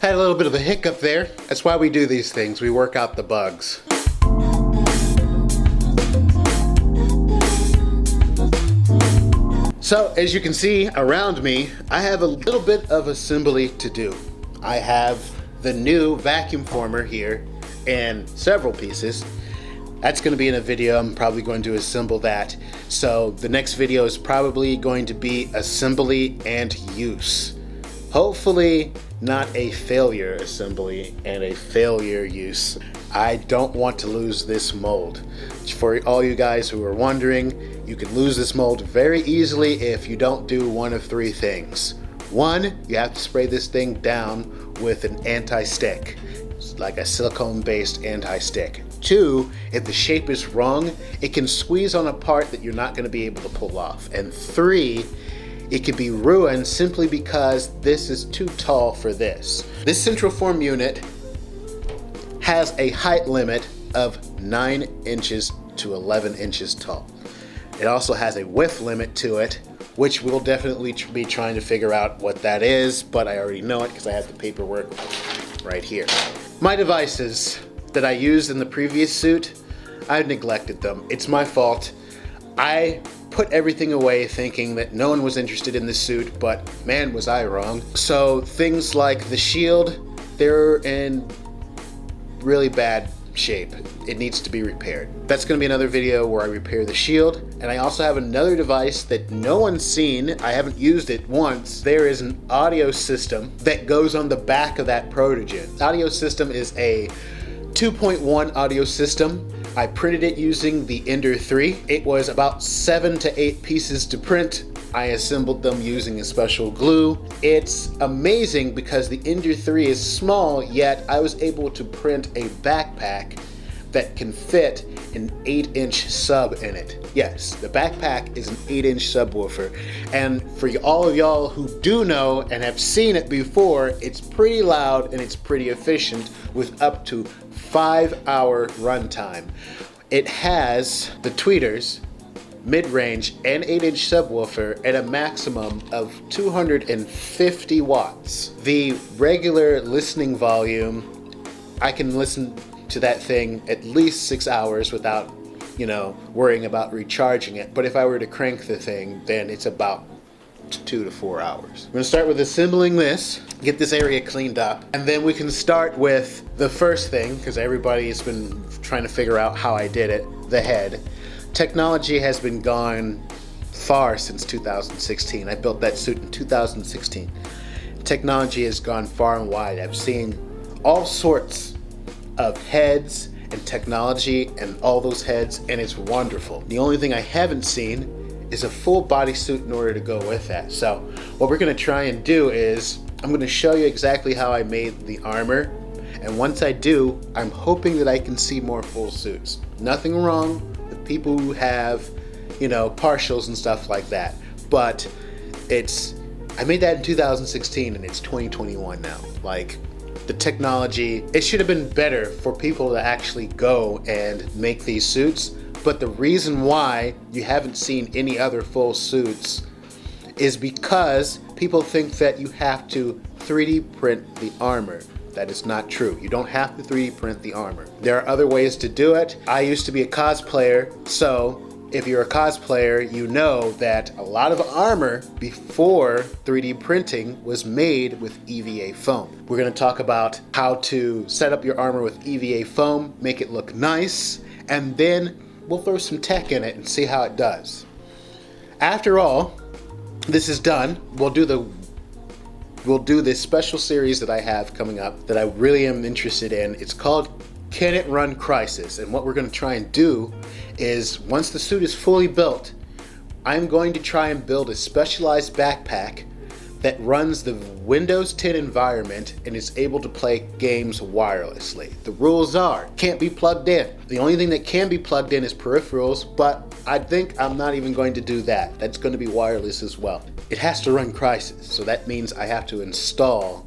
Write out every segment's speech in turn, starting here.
Had a little bit of a hiccup there. That's why we do these things. We work out the bugs. So, as you can see around me, I have a little bit of assembly to do. I have the new vacuum former here in several pieces. That's going to be in a video. I'm probably going to assemble that. So the next video is probably going to be assembly and use. Hopefully not a failure assembly and a failure use. I don't want to lose this mold. For all you guys who are wondering, you can lose this mold very easily if you don't do one of three things. One, you have to spray this thing down with an anti-stick, like a silicone-based anti-stick. Two, if the shape is wrong, it can squeeze on a part that you're not going to be able to pull off. And three, it could be ruined simply because this is too tall for this. This central form unit has a height limit of 9 inches to 11 inches tall. It also has a width limit to it, which we'll definitely be trying to figure out what that is, but I already know it because I have the paperwork right here. My devices that I used in the previous suit, I've neglected them. It's my fault. I put everything away thinking that no one was interested in this suit, but man, was I wrong. So things like the shield, they're in really bad shape. It needs to be repaired. That's going to be another video where I repair the shield. And I also have another device that no one's seen. I haven't used it once. There is an audio system that goes on the back of that Protogen. The audio system is a 2.1 audio system. I printed it using the Ender 3. It was about 7 to 8 pieces to print. I assembled them using a special glue. It's amazing because the Ender 3 is small, yet I was able to print a backpack that can fit an 8-inch sub in it. Yes, the backpack is an 8-inch subwoofer. And for all of y'all who do know and have seen it before, it's pretty loud and it's pretty efficient with up to 5-hour runtime. It has the tweeters, mid-range, and 8-inch subwoofer at a maximum of 250 watts. The regular listening volume, I can listen to that thing at least 6 hours without, worrying about recharging it. But if I were to crank the thing, then it's about 2 to 4 hours. I'm gonna start with assembling this, get this area cleaned up, and then we can start with the first thing, because everybody's been trying to figure out how I did it, the head. Technology has been gone far since 2016. I built that suit in 2016. Technology has gone far and wide. I've seen all sorts of heads and technology and all those heads, and it's wonderful. The only thing I haven't seen is a full bodysuit in order to go with that. So what we're gonna try and do is, I'm gonna show you exactly how I made the armor, and once I do, I'm hoping that I can see more full suits. Nothing wrong with people who have, partials and stuff like that, but I made that in 2016 and it's 2021 now. Like, the technology, it should have been better for people to actually go and make these suits. But the reason why you haven't seen any other full suits is because people think that you have to 3D print the armor. That is not true. You don't have to 3D print the armor. There are other ways to do it. I used to be a cosplayer, so if you're a cosplayer, you know that a lot of armor before 3D printing was made with EVA foam. We're going to talk about how to set up your armor with EVA foam, make it look nice, and then we'll throw some tech in it and see how it does. After all this is done, we'll do this special series that I have coming up that I really am interested in. It's called Can It Run Crisis? And what we're going to try and do is, once the suit is fully built, I'm going to try and build a specialized backpack that runs the Windows 10 environment and is able to play games wirelessly. The rules are, can't be plugged in. The only thing that can be plugged in is peripherals, but I think I'm not even going to do that. That's going to be wireless as well. It has to run Crysis, so that means I have to install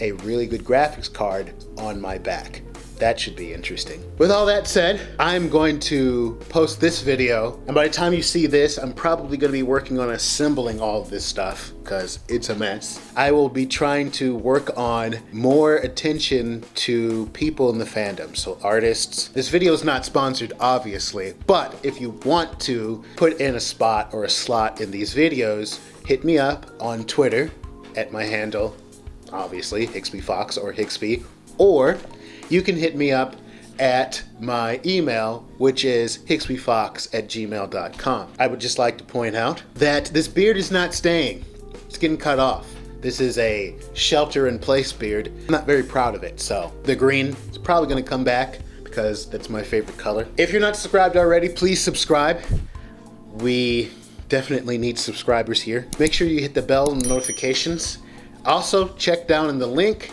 a really good graphics card on my back. That should be interesting. With all that said, I'm going to post this video, and by the time you see this, I'm probably going to be working on assembling all of this stuff because it's a mess. I will be trying to work on more attention to people in the fandom, so artists. This video is not sponsored, obviously, but if you want to put in a spot or a slot in these videos, hit me up on Twitter at my handle, obviously, Hixbi Fox or Hixbi, or you can hit me up at my email, which is hixbifox@gmail.com. I would just like to point out that this beard is not staying. It's getting cut off. This is a shelter-in-place beard. I'm not very proud of it, so the green is probably going to come back because that's my favorite color. If you're not subscribed already, please subscribe. We definitely need subscribers here. Make sure you hit the bell and notifications. Also, check down in the link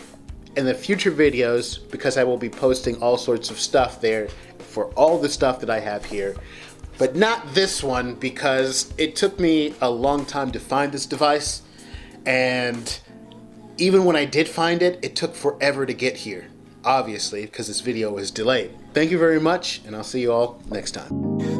in the future videos because I will be posting all sorts of stuff there for all the stuff that I have here. But not this one because it took me a long time to find this device, and even when I did find it, it took forever to get here, obviously, because this video was delayed. Thank you very much, and I'll see you all next time.